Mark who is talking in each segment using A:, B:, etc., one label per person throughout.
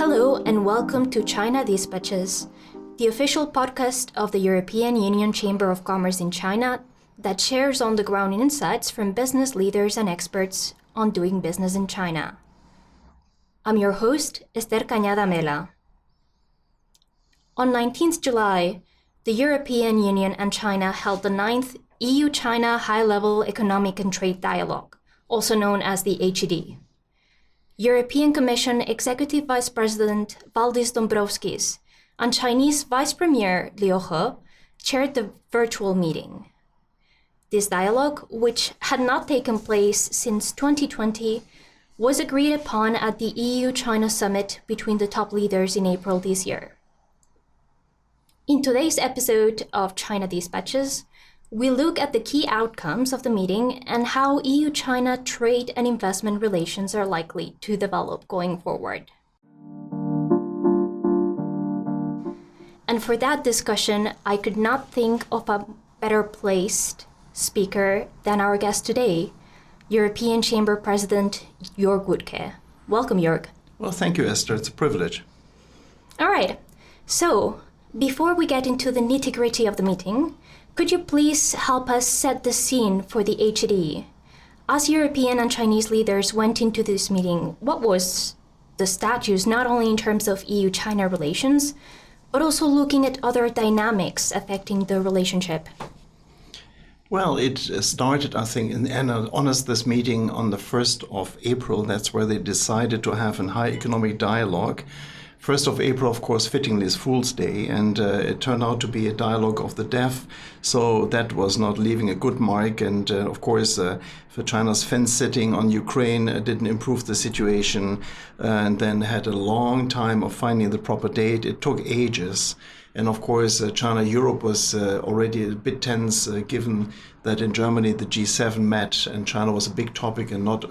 A: Hello and welcome to China Dispatches, the official podcast of the European Union Chamber of Commerce in China that shares on-the-ground insights from business leaders and experts on doing business in China. I'm your host, Ester Cañada Amela. On 19th July, the European Union and China held the 9th EU-China High-Level Economic and Trade Dialogue, also known as the HED. European Commission Executive Vice President Valdis Dombrovskis and Chinese Vice Premier Liu He chaired the virtual meeting. This dialogue, which had not taken place since 2020, was agreed upon at the EU-China Summit between the top leaders in April this year. In today's episode of China Dispatches, we look at the key outcomes of the meeting and how EU-China trade and investment relations are likely to develop going forward. And for that discussion, I could not think of a better placed speaker than our guest today, European Chamber President Jörg Wuttke. Welcome, Jörg.
B: Well, thank you, Esther. It's a privilege.
A: All right. So, before we get into the nitty-gritty of the meeting, could you please help us set the scene for the HED? As European and Chinese leaders went into this meeting, what was the status not only in terms of EU-China relations, but also looking at other dynamics affecting the relationship?
B: Well, it started, I think, this meeting on the 1st of April. That's where they decided to have a high economic dialogue. 1st of April, of course, fittingly is Fool's Day, and it turned out to be a dialogue of the deaf, so that was not leaving a good mark. And of course, for China's fence-sitting on Ukraine didn't improve the situation, and then had a long time of finding the proper date. It took ages. And of course, China-Europe was already a bit tense, given that in Germany the G7 met, and China was a big topic and not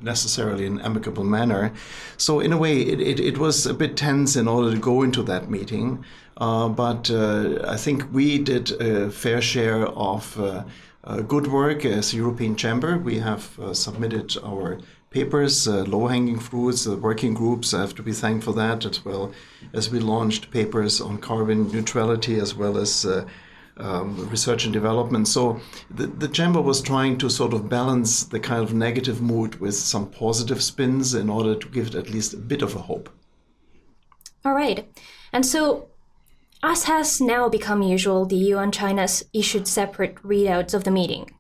B: necessarily in an amicable manner. So in a way, it was a bit tense in order to go into that meeting. But I think we did a fair share of good work as European Chamber. We have submitted our papers, low-hanging fruits, working groups. I have to be thankful for that, as well as we launched papers on carbon neutrality, as well as research and development. So the Chamber was trying to sort of balance the kind of negative mood with some positive spins in order to give it at least a bit of a hope.
A: All right. And so, as has now become usual, the EU and China issued separate readouts of the meeting.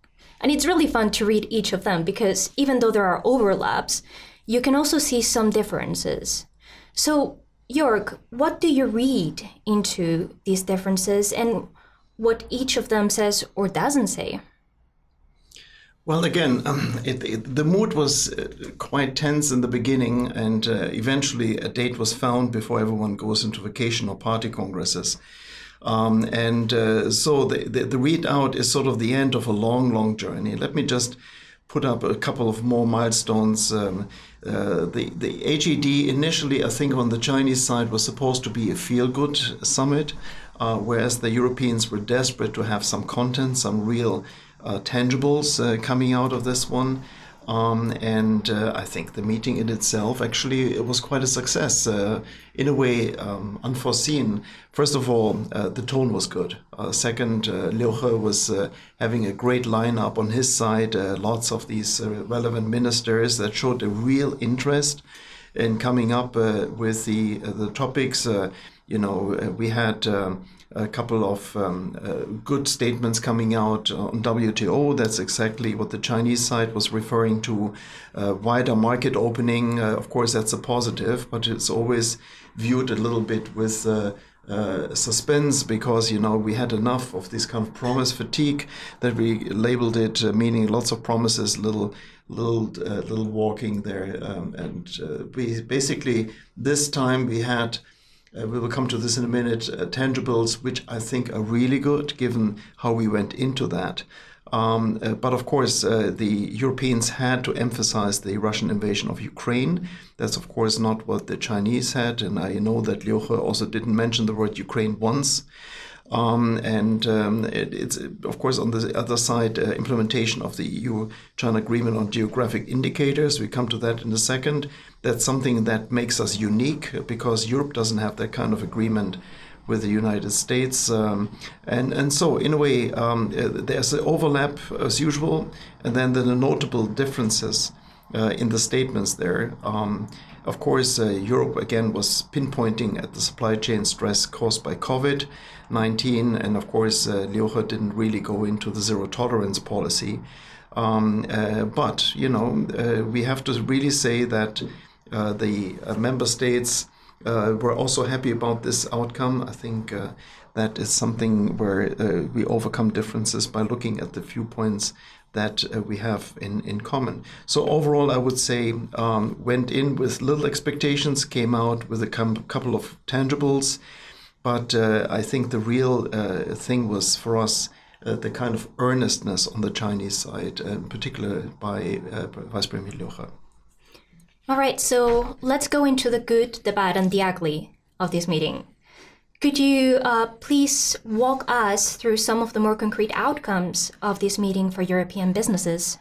A: And it's really fun to read each of them because even though there are overlaps, you can also see some differences. So, Jörg, what do you read into these differences and what each of them says or doesn't say?
B: Well, again, the mood was quite tense in the beginning, and eventually a date was found before everyone goes into vacation or party congresses. So the readout is sort of the end of a long, long journey. Let me just put up a couple of more milestones. The HED initially, I think on the Chinese side, was supposed to be a feel-good summit, whereas the Europeans were desperate to have some content, some real tangibles coming out of this one. I think the meeting in itself, actually, it was quite a success, in a way unforeseen. First of all, the tone was good. Second, Liu He was having a great lineup on his side, lots of these relevant ministers that showed a real interest in coming up with the topics. We had a couple of good statements coming out on WTO. That's exactly what the Chinese side was referring to. Wider market opening, of course, that's a positive, but it's always viewed a little bit with suspense because, we had enough of this kind of promise fatigue that we labeled it, meaning lots of promises, little walking there. We basically, this time we had we will come to this in a minute, tangibles, which I think are really good, given how we went into that. But of course, the Europeans had to emphasize the Russian invasion of Ukraine. That's, of course, not what the Chinese had. And I know that Liu He also didn't mention the word Ukraine once. It's, of course, on the other side, implementation of the EU-China agreement on geographic indicators. We come to that in a second. That's something that makes us unique because Europe doesn't have that kind of agreement with the United States. So, in a way, there's an overlap as usual, and then there are notable differences in the statements there. Of course, Europe again was pinpointing at the supply chain stress caused by COVID-19, and of course, Lioche didn't really go into the zero tolerance policy. But we have to really say that the member states were also happy about this outcome. I think that is something where we overcome differences by looking at the few points that we have in common. So overall, I would say went in with little expectations, came out with a couple of tangibles, but I think the real thing was for us the kind of earnestness on the Chinese side, in particular by Vice Premier Lioche.
A: All right, so let's go into the good, the bad, and the ugly of this meeting. Could you please walk us through some of the more concrete outcomes of this meeting for European businesses?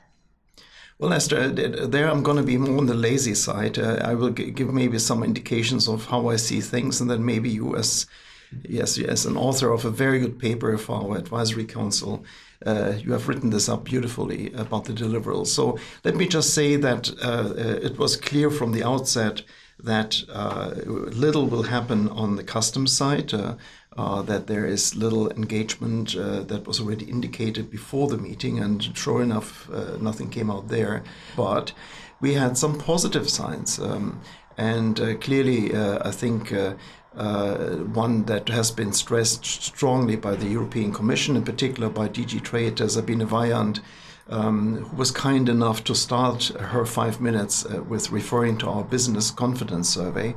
B: Well, Esther, there I'm going to be more on the lazy side. I will give maybe some indications of how I see things, and then maybe you, as an author of a very good paper for our advisory council, you have written this up beautifully about the deliverables. So let me just say that it was clear from the outset that little will happen on the customs side, that there is little engagement that was already indicated before the meeting, and sure enough, nothing came out there. But we had some positive signs, and clearly, I think one that has been stressed strongly by the European Commission, in particular by DG Trade, Sabine Weyand, who was kind enough to start her 5 minutes with referring to our business confidence survey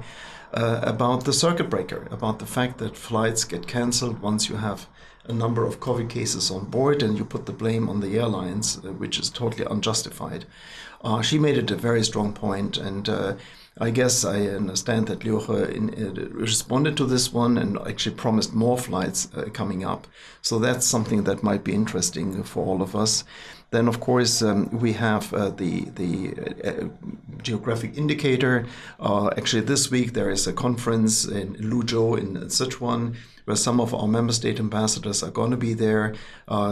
B: about the circuit breaker, about the fact that flights get cancelled once you have a number of COVID cases on board and you put the blame on the airlines, which is totally unjustified. She made it a very strong point, and I guess I understand that Lioche responded to this one and actually promised more flights coming up. So that's something that might be interesting for all of us. Then, of course, we have the geographic indicator. Actually, this week there is a conference in Luzhou in Sichuan, where some of our member state ambassadors are going to be there.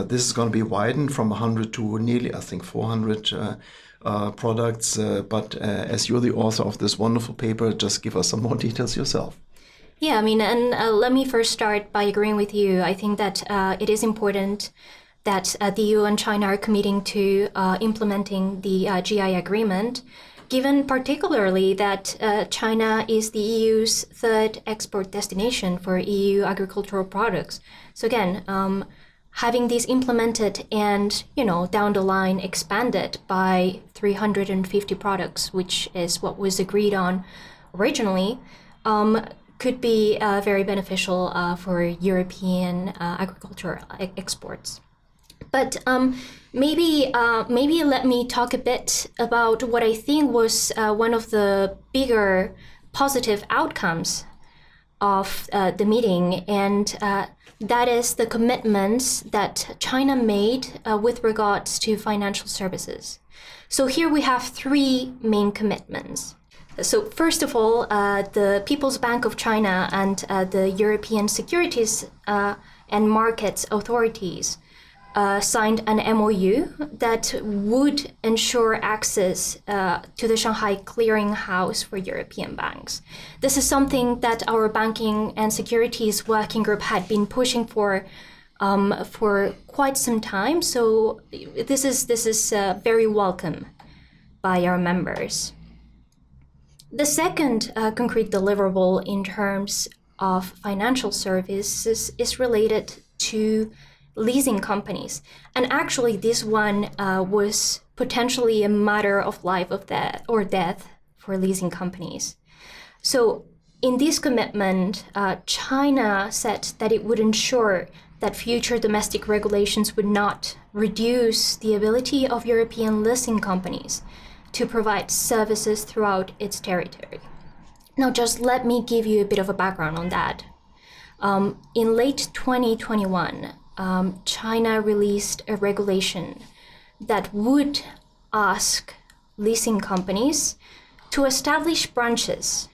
B: This is going to be widened from 100 to nearly, I think, 400 products. But as you're the author of this wonderful paper, just give us some more details yourself.
A: Yeah, I mean, and let me first start by agreeing with you. I think that it is important that the EU and China are committing to implementing the GI agreement, given particularly that China is the EU's third export destination for EU agricultural products. So again, having this implemented and, down the line expanded by 350 products, which is what was agreed on originally, could be very beneficial for European agriculture exports. But maybe let me talk a bit about what I think was one of the bigger positive outcomes of the meeting, and that is the commitments that China made with regards to financial services. So here we have three main commitments. So first of all, the People's Bank of China and the European Securities and Markets Authorities signed an MOU that would ensure access to the Shanghai Clearing House for European banks. This is something that our Banking and Securities Working Group had been pushing for quite some time. So this is very welcome by our members. The second concrete deliverable in terms of financial services is related to leasing companies. And actually, this one was potentially a matter of life or death for leasing companies. So in this commitment, China said that it would ensure that future domestic regulations would not reduce the ability of European leasing companies to provide services throughout its territory. Now, just let me give you a bit of a background on that. In late 2021, China released a regulation that would ask leasing companies to establish branches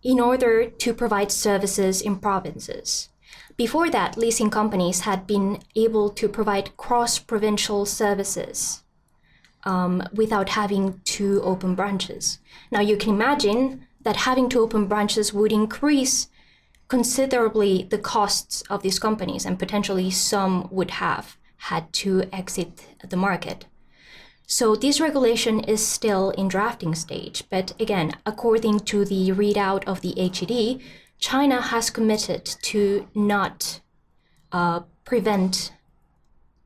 A: in order to provide services in provinces. Before that, leasing companies had been able to provide cross-provincial services without having to open branches. Now you can imagine that having to open branches would increase considerably the costs of these companies, and potentially some would have had to exit the market. So this regulation is still in drafting stage, but again, according to the readout of the HED, China has committed to not prevent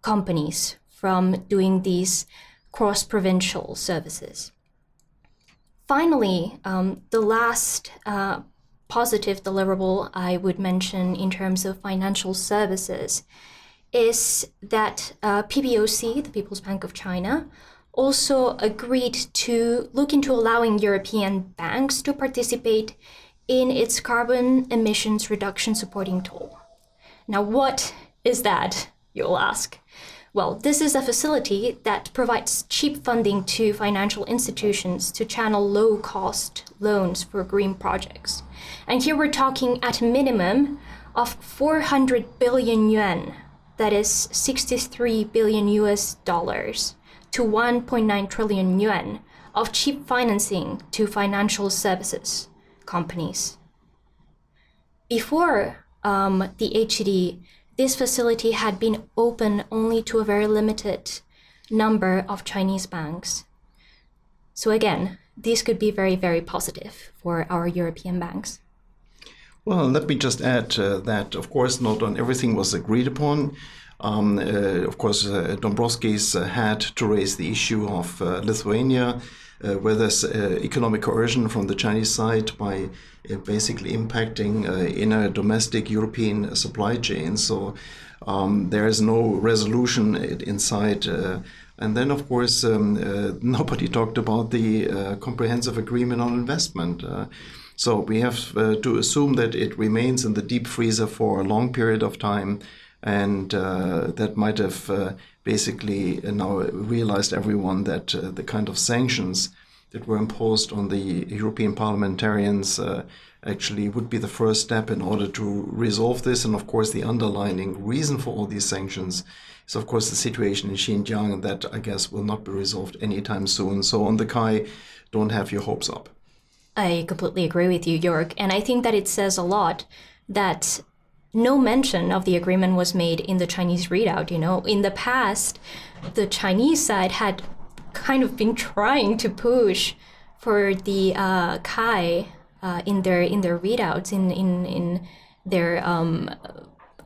A: companies from doing these cross-provincial services. Finally, the last positive deliverable I would mention in terms of financial services is that PBOC, the People's Bank of China, also agreed to look into allowing European banks to participate in its carbon emissions reduction supporting tool. Now, what is that, you'll ask? Well, this is a facility that provides cheap funding to financial institutions to channel low-cost loans for green projects. And here we're talking at a minimum of 400 billion yuan, that is 63 billion US dollars, to 1.9 trillion yuan of cheap financing to financial services companies. Before the HED, this facility had been open only to a very limited number of Chinese banks. So again, this could be very, very positive for our European banks.
B: Well, let me just add that, of course, not on everything was agreed upon. Of course, Dombrovskis had to raise the issue of Lithuania, where there's economic coercion from the Chinese side by basically impacting inner domestic European supply chains. So there is no resolution inside. And then, of course, nobody talked about the comprehensive agreement on investment. So we have to assume that it remains in the deep freezer for a long period of time. And that might have basically now realized everyone that the kind of sanctions that were imposed on the European parliamentarians actually would be the first step in order to resolve this. And of course, the underlying reason for all these sanctions is, of course, the situation in Xinjiang that I guess will not be resolved anytime soon. So on the Kai, don't have your hopes up.
A: I completely agree with you, Jörg. And I think that it says a lot that no mention of the agreement was made in the Chinese readout. You know, in the past, the Chinese side had kind of been trying to push for the Kai in their readouts, in their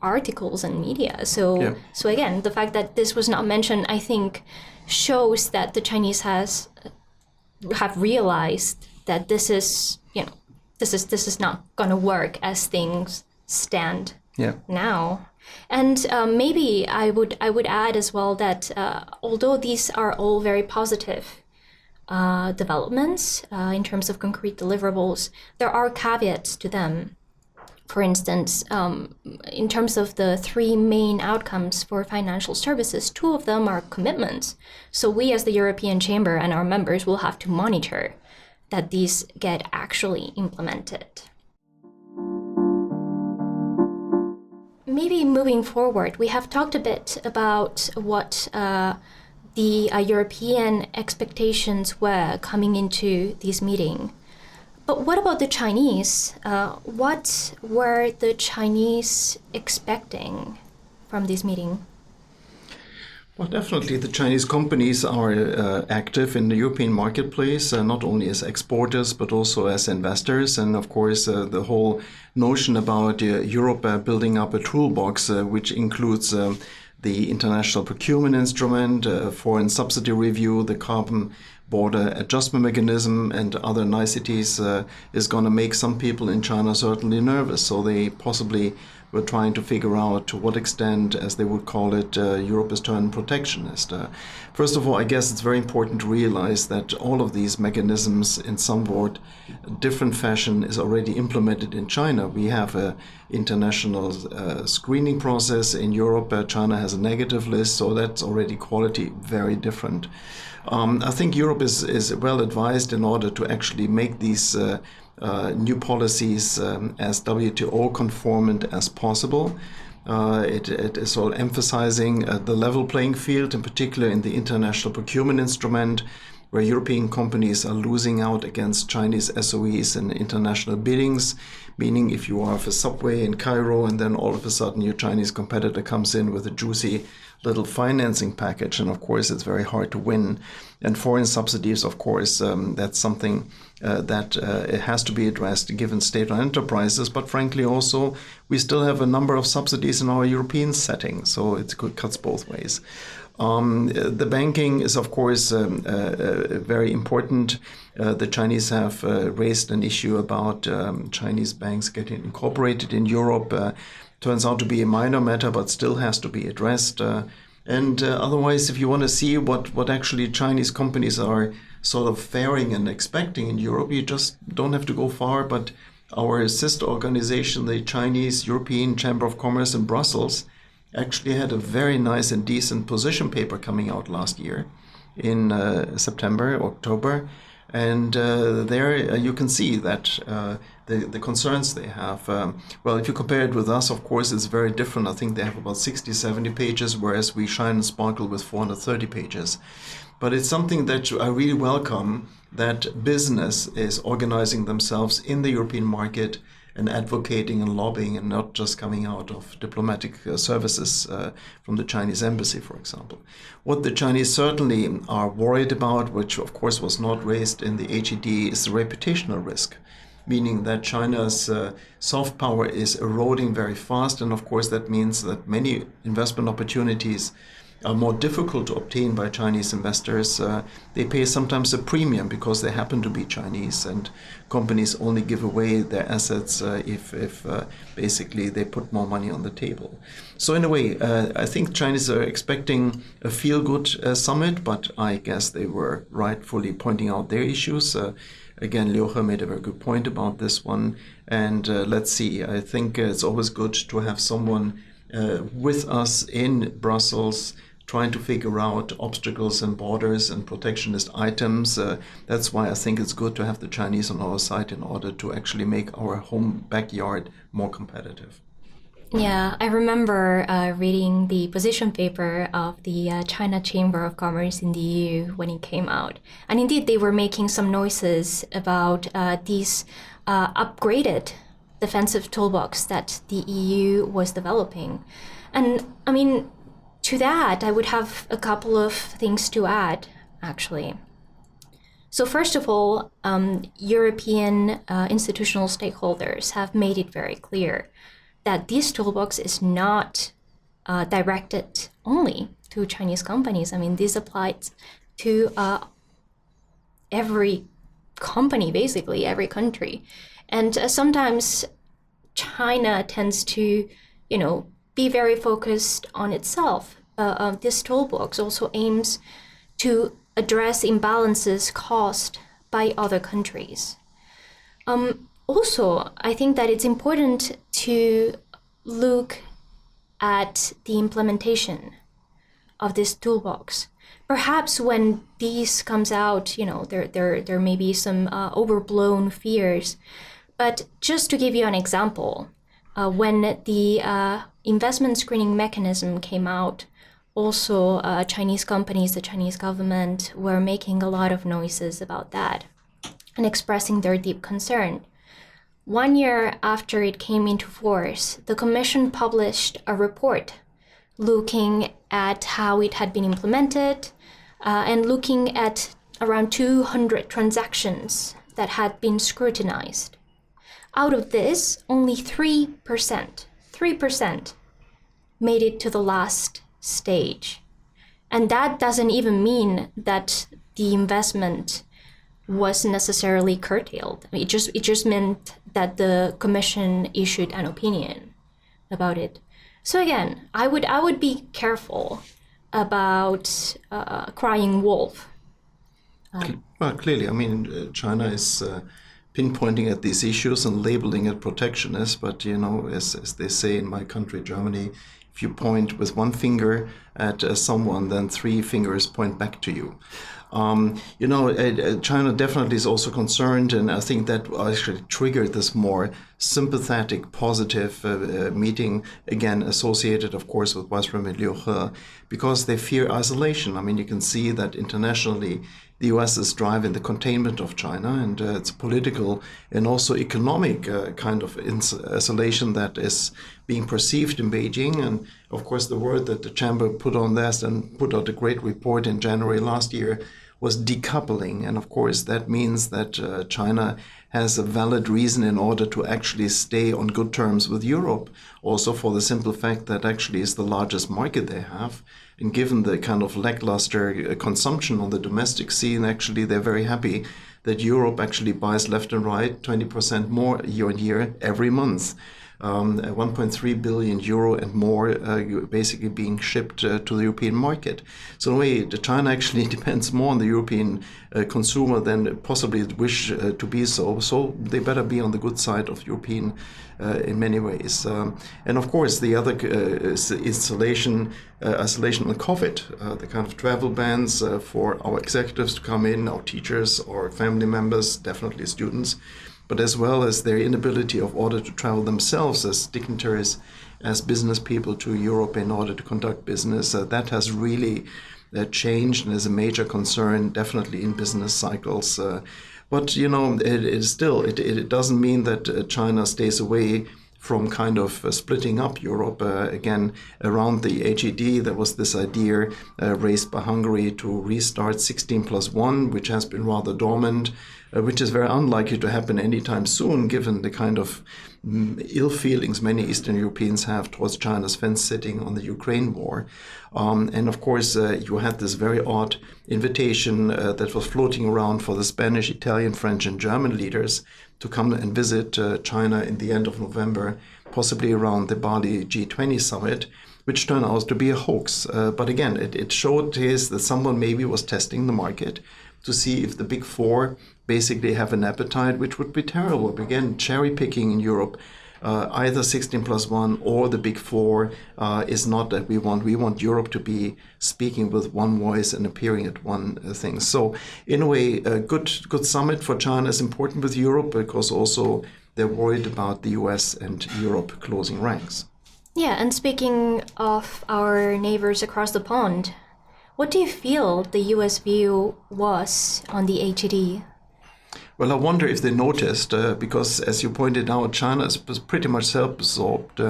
A: articles and media. So again, the fact that this was not mentioned, I think, shows that the Chinese have realized that this is not going to work as things stand now. And maybe I would add as well that although these are all very positive developments in terms of concrete deliverables, there are caveats to them. For instance, in terms of the three main outcomes for financial services, two of them are commitments. So we as the European Chamber and our members will have to monitor that these get actually implemented. Maybe moving forward, we have talked a bit about what the European expectations were coming into this meeting. But what about the Chinese? What were the Chinese expecting from this meeting?
B: Well, definitely the Chinese companies are active in the European marketplace, not only as exporters, but also as investors. And of course, the whole notion about Europe building up a toolbox, which includes the international procurement instrument, foreign subsidy review, the carbon border adjustment mechanism, and other niceties is going to make some people in China certainly nervous. So they possibly were trying to figure out to what extent, as they would call it, Europe is turning protectionist. First of all, I guess it's very important to realize that all of these mechanisms in somewhat different fashion is already implemented in China. We have an international screening process. In Europe, China has a negative list, so that's already quality very different. I think Europe is well advised in order to actually make these new policies as WTO conformant as possible. It is all emphasizing the level playing field, in particular in the international procurement instrument, where European companies are losing out against Chinese SOEs in international biddings, meaning if you have a subway in Cairo and then all of a sudden your Chinese competitor comes in with a juicy little financing package, and of course it's very hard to win. And foreign subsidies, of course, that's something that it has to be addressed given state-owned enterprises, but frankly also we still have a number of subsidies in our European setting, so it cuts both ways. The banking is, of course, very important. The Chinese have raised an issue about Chinese banks getting incorporated in Europe. Turns out to be a minor matter, but still has to be addressed. And otherwise, if you want to see what actually Chinese companies are sort of faring and expecting in Europe, you just don't have to go far. But our sister organization, the Chinese European Chamber of Commerce in Brussels, actually had a very nice and decent position paper coming out last year in September, October. And there you can see that the concerns they have. Well, if you compare it with us, of course, it's very different. I think they have about 60, 70 pages, whereas we shine and sparkle with 430 pages. But it's something that I really welcome, that business is organizing themselves in the European market and advocating and lobbying, and not just coming out of diplomatic services from the Chinese embassy, for example. What the Chinese certainly are worried about, which of course was not raised in the HED, is the reputational risk, meaning that China's soft power is eroding very fast, and of course that means that many investment opportunities are more difficult to obtain by Chinese investors. They pay sometimes a premium because they happen to be Chinese, and companies only give away their assets if basically they put more money on the table. So in a way, I think Chinese are expecting a feel-good summit, but I guess they were rightfully pointing out their issues. Again, Liuhe made a very good point about this one, and let's see. I think it's always good to have someone with us in Brussels trying to figure out obstacles and borders and protectionist items. That's why I think it's good to have the Chinese on our side in order to actually make our home backyard more competitive.
A: Yeah, I remember reading the position paper of the China Chamber of Commerce in the EU when it came out. And indeed, they were making some noises about these upgraded defensive toolbox that the EU was developing. And I mean, to that, I would have a couple of things to add, actually. So first of all, European institutional stakeholders have made it very clear that this toolbox is not directed only to Chinese companies. I mean, this applies to every company, basically, every country. And sometimes China tends to, be very focused on itself. This toolbox also aims to address imbalances caused by other countries. Also, I think that it's important to look at the implementation of this toolbox. Perhaps when these comes out, there may be some overblown fears. But just to give you an example, when the investment screening mechanism came out, also Chinese companies, the Chinese government were making a lot of noises about that and expressing their deep concern. 1 year after it came into force, the Commission published a report looking at how it had been implemented and looking at around 200 transactions that had been scrutinized. Out of this, only 3% made it to the last stage. And that doesn't even mean that the investment was necessarily curtailed. It just meant that the Commission issued an opinion. about it. So again, I would be careful about crying wolf.
B: Well, clearly, I mean, China is pinpointing at these issues and labeling it protectionist. But, you know, as they say in my country, Germany, if you point with one finger at someone, then three fingers point back to you. You know, China definitely is also concerned, and I think that actually triggered this more sympathetic, positive meeting, again, associated, of course, with Vice Premier Liu He, because they fear isolation. I mean, you can see that internationally, the US is driving the containment of China, and it's political and also economic kind of isolation that is being perceived in Beijing. And of course, the word that the chamber put on this and put out a great report in January last year was decoupling. And of course, that means that China has a valid reason in order to actually stay on good terms with Europe, also for the simple fact that actually is the largest market they have. And given the kind of lackluster consumption on the domestic scene, actually they're very happy that Europe actually buys left and right 20% more year on year every month. 1.3 billion euro and more basically being shipped to the European market. So in a way, China actually depends more on the European consumer than possibly wish to be so. So they better be on the good side of European in many ways. And of course, the other isolation on COVID, the kind of travel bans for our executives to come in, our teachers or family members, definitely students, but as well as their inability of order to travel themselves as dignitaries, as business people to Europe in order to conduct business. That has really changed and is a major concern, definitely in business cycles. But, you know, it doesn't mean that China stays away from kind of splitting up Europe. Again, around the HED, there was this idea raised by Hungary to restart 16+1, which has been rather dormant, which is very unlikely to happen anytime soon, given the kind of ill feelings many Eastern Europeans have towards China's fence-sitting on the Ukraine war. And of course, you had this very odd invitation that was floating around for the Spanish, Italian, French, and German leaders to come and visit China in the end of November, possibly around the Bali G20 summit, which turned out to be a hoax. But again, it showed that someone maybe was testing the market to see if the big four basically have an appetite, which would be terrible. Again, cherry picking in Europe, either 16+1 or the big four is not that we want. We want Europe to be speaking with one voice and appearing at one thing. So in a way, a good summit for China is important with Europe because also they're worried about the US and Europe closing ranks.
A: Yeah, and speaking of our neighbors across the pond, what do you feel the US view was on the HED?
B: Well, I wonder if they noticed, because as you pointed out, China is pretty much self-absorbed.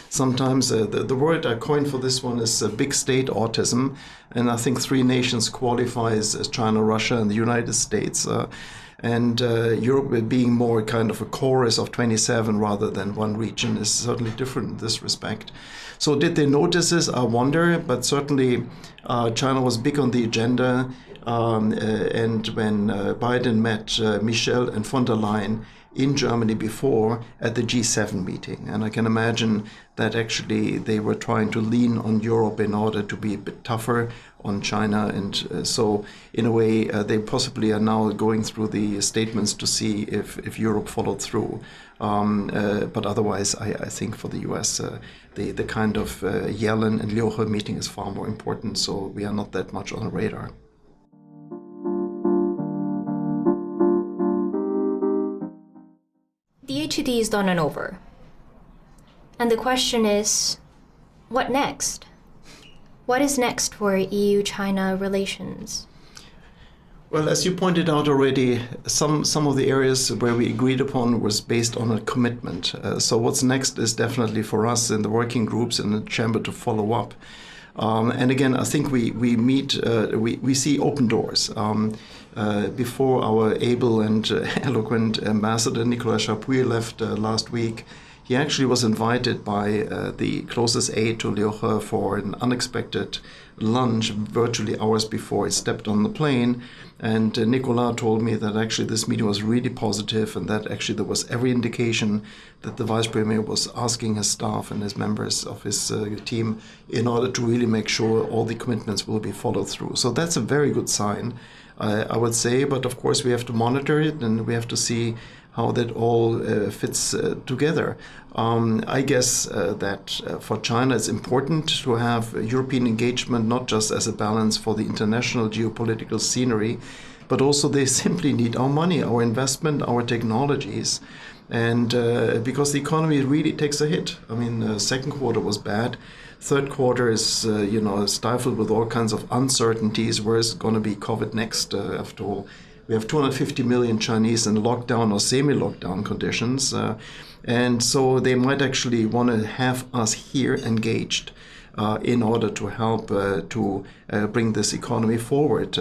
B: Sometimes the word I coined for this one is big state autism. And I think three nations qualifies as China, Russia, and the United States. And Europe being more kind of a chorus of 27 rather than one region is certainly different in this respect. So did they notice this? I wonder, but certainly China was big on the agenda. And when Biden met Michel and von der Leyen in Germany before at the G7 meeting, and I can imagine that actually they were trying to lean on Europe in order to be a bit tougher on China. And so in a way, they possibly are now going through the statements to see if Europe followed through. But otherwise, I think for the US, the kind of Yellen and Liu He meeting is far more important. So we are not that much on the radar.
A: The HED is done and over. And the question is, what next? What is next for EU-China relations?
B: Well, as you pointed out already, some of the areas where we agreed upon was based on a commitment. So what's next is definitely for us in the working groups in the chamber to follow up. And again, I think we see open doors. Before our able and eloquent ambassador Nicolas Chapuis left last week, he actually was invited by the closest aide to Liu He for an unexpected lunch virtually hours before he stepped on the plane. And Nicolas told me that actually this meeting was really positive and that actually there was every indication that the vice premier was asking his staff and his members of his team in order to really make sure all the commitments will be followed through. So that's a very good sign, I would say. But of course, we have to monitor it and we have to see how that all fits together. I guess that for China it's important to have European engagement, not just as a balance for the international geopolitical scenery, but also they simply need our money, our investment, our technologies. And because the economy really takes a hit. I mean, second quarter was bad. Third quarter is, stifled with all kinds of uncertainties. Where is going to be COVID next, after all? We have 250 million Chinese in lockdown or semi-lockdown conditions. And so they might actually want to have us here engaged in order to help to bring this economy forward.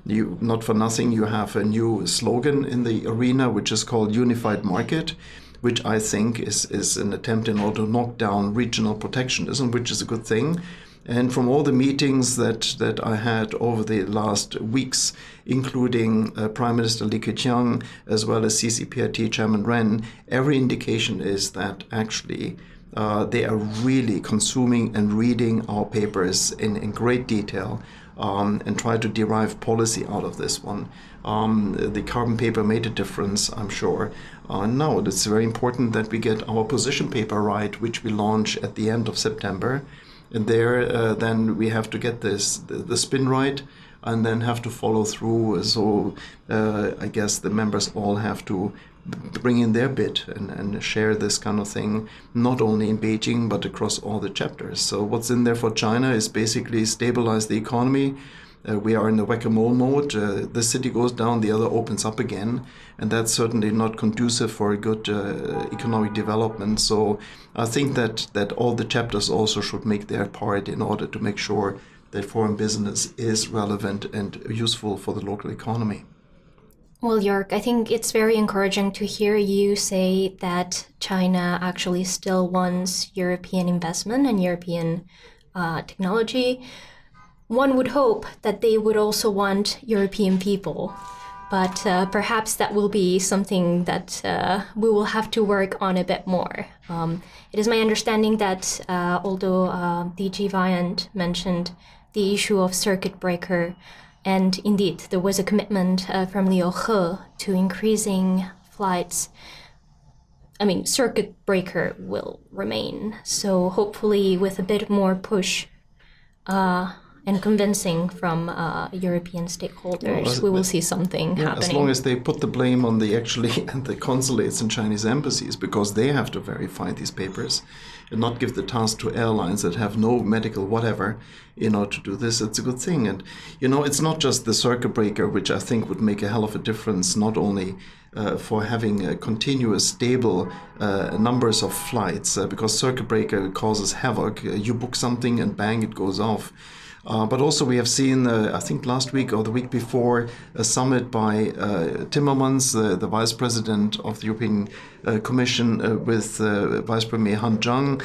B: Not for nothing, you have a new slogan in the arena, which is called Unified Market, which I think is an attempt in order to knock down regional protectionism, which is a good thing. And from all the meetings that I had over the last weeks, including Prime Minister Li Keqiang as well as CCPIT Chairman Ren, every indication is that actually they are really consuming and reading our papers in great detail and try to derive policy out of this one. The carbon paper made a difference, I'm sure. Now it's very important that we get our position paper right, which we launch at the end of September. And there, then we have to get the spin right, and then have to follow through. So I guess the members all have to bring in their bit and share this kind of thing, not only in Beijing, but across all the chapters. So what's in there for China is basically stabilize the economy. We are in the whack-a-mole mode. The city goes down, the other opens up again. And that's certainly not conducive for a good economic development. So I think that all the chapters also should make their part in order to make sure that foreign business is relevant and useful for the local economy.
A: Well, Jörg, I think it's very encouraging to hear you say that China actually still wants European investment and European technology. One would hope that they would also want European people, but perhaps that will be something that we will have to work on a bit more. It is my understanding that although DG Viant mentioned the issue of circuit breaker, and indeed there was a commitment from Liu He to increasing flights, I mean, circuit breaker will remain. So hopefully with a bit more push and convincing from European stakeholders, we will see something happening.
B: As long as they put the blame on the consulates and Chinese embassies, because they have to verify these papers and not give the task to airlines that have no medical whatever in order to do this. It's a good thing. And, it's not just the circuit breaker, which I think would make a hell of a difference, not only for having a continuous, stable numbers of flights, because circuit breaker causes havoc. You book something and bang, it goes off. But also we have seen, I think last week or the week before, a summit by Timmermans, the Vice President of the European Commission, with Vice Premier Han Zhang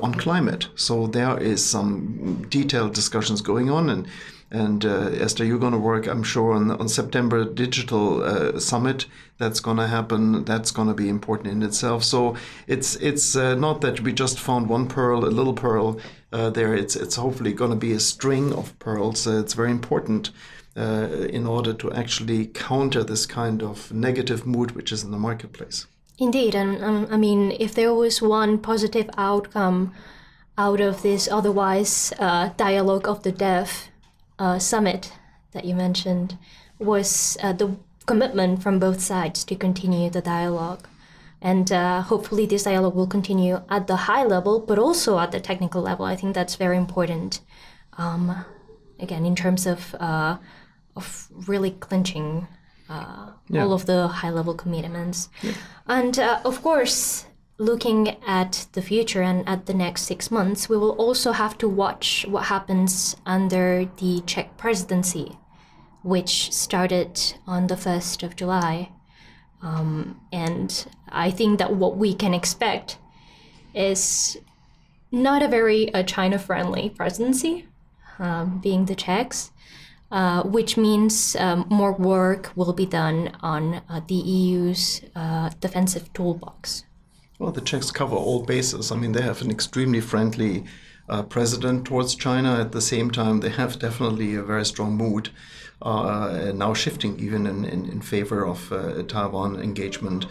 B: on climate. So there is some detailed discussions going on. And Esther, you're going to work, I'm sure, on September Digital Summit. That's going to happen. That's going to be important in itself. So it's not that we just found one pearl, a little pearl there. It's hopefully going to be a string of pearls. It's very important in order to actually counter this kind of negative mood which is in the marketplace.
A: Indeed, and I mean, if there was one positive outcome out of this otherwise dialogue of the deaf summit that you mentioned, was the commitment from both sides to continue the dialogue. And hopefully this dialogue will continue at the high level, but also at the technical level. I think that's very important, again, in terms of really clinching all of the high-level commitments. Yeah. And of course, looking at the future and at the next 6 months, we will also have to watch what happens under the Czech presidency, which started on the 1st of July. And I think that what we can expect is not a very China-friendly presidency, being the Czechs, which means more work will be done on the EU's defensive toolbox.
B: Well, the Czechs cover all bases. I mean, they have an extremely friendly president towards China. At the same time, they have definitely a very strong mood, now shifting even in favor of Taiwan engagement.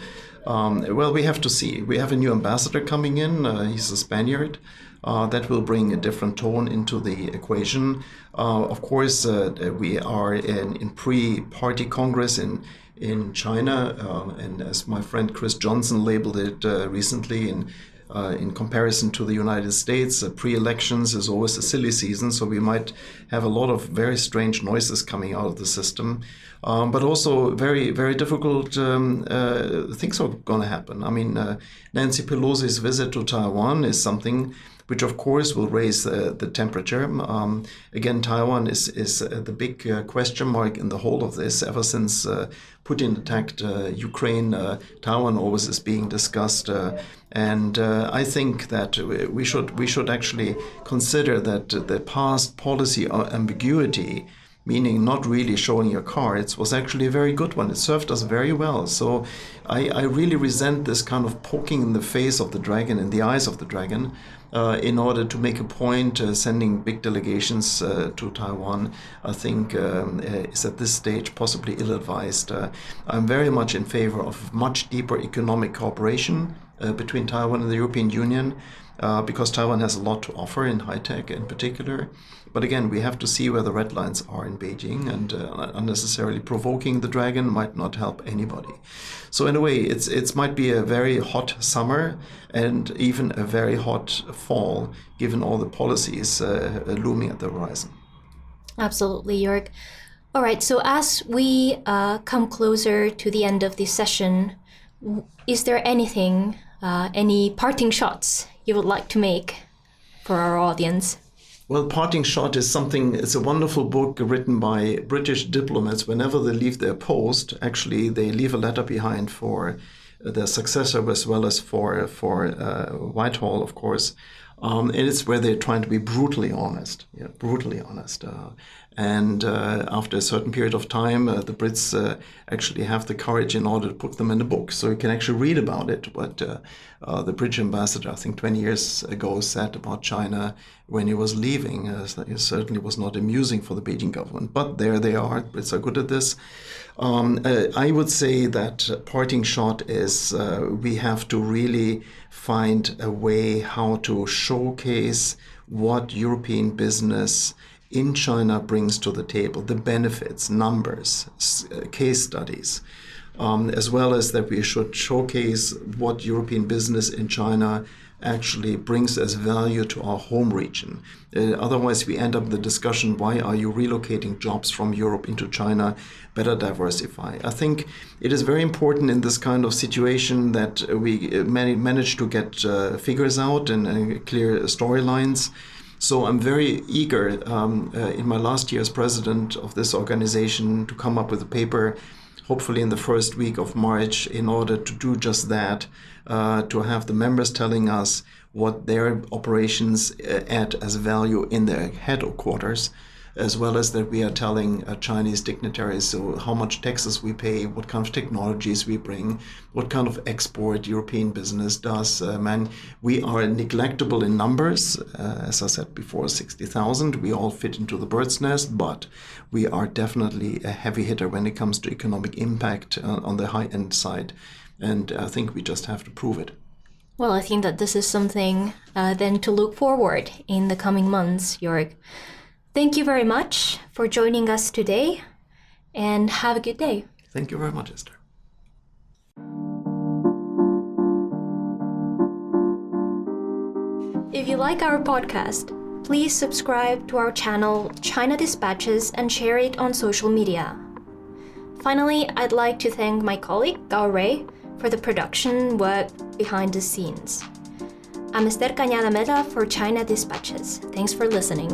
B: Well, we have to see. We have a new ambassador coming in. He's a Spaniard. That will bring a different tone into the equation. Of course, we are in pre-party Congress in China, and as my friend Chris Johnson labeled it recently, in comparison to the United States, pre-elections is always a silly season, so we might have a lot of very strange noises coming out of the system, but also very, very difficult things are going to happen. I mean, Nancy Pelosi's visit to Taiwan is something which of course will raise the temperature. Again, Taiwan is the big question mark in the whole of this. Ever since Putin attacked Ukraine, Taiwan always is being discussed. And I think that we should actually consider that the past policy ambiguity, meaning not really showing your cards, was actually a very good one. It served us very well. So I really resent this kind of poking in the face of the dragon, in the eyes of the dragon, in order to make a point. Sending big delegations to Taiwan, I think, is at this stage possibly ill-advised. I'm very much in favor of much deeper economic cooperation between Taiwan and the European Union, because Taiwan has a lot to offer in high-tech in particular. But again, we have to see where the red lines are in Beijing, and unnecessarily provoking the dragon might not help anybody. So in a way, it might be a very hot summer and even a very hot fall, given all the policies looming at the horizon.
A: Absolutely, Jörg. All right, so as we come closer to the end of this session, is there anything, any parting shots you would like to make for our audience?
B: Well, Parting Shot is it's a wonderful book written by British diplomats. Whenever they leave their post, actually, they leave a letter behind for their successor, as well as for Whitehall, of course. And it's where they're trying to be brutally honest. Yeah, brutally honest. And after a certain period of time, the Brits actually have the courage in order to put them in a book. So you can actually read about it, what the British ambassador, I think 20 years ago, said about China when he was leaving. It certainly was not amusing for the Beijing government. But there they are. Brits are good at this. I would say that parting shot is we have to really find a way how to showcase what European business in China brings to the table, the benefits, numbers, case studies, as well as that we should showcase what European business in China actually brings as value to our home region. Otherwise, we end up in the discussion, why are you relocating jobs from Europe into China? Better diversify. I think it is very important in this kind of situation that we manage to get figures out and clear storylines. So I'm very eager in my last year as president of this organization to come up with a paper, hopefully in the first week of March, in order to do just that, to have the members telling us what their operations add as value in their headquarters, as well as that we are telling Chinese dignitaries so how much taxes we pay, what kind of technologies we bring, what kind of export European business does. We are neglectable in numbers. As I said before, 60,000. We all fit into the bird's nest, but we are definitely a heavy hitter when it comes to economic impact on the high-end side. And I think we just have to prove it.
A: Well, I think that this is something then to look forward in the coming months, Jörg. Thank you very much for joining us today, and have a good day.
B: Thank you very much, Esther.
A: If you like our podcast, please subscribe to our channel China Dispatches and share it on social media. Finally, I'd like to thank my colleague Gao Rei for the production work behind the scenes. I'm Ester Cañada Amela for China Dispatches. Thanks for listening.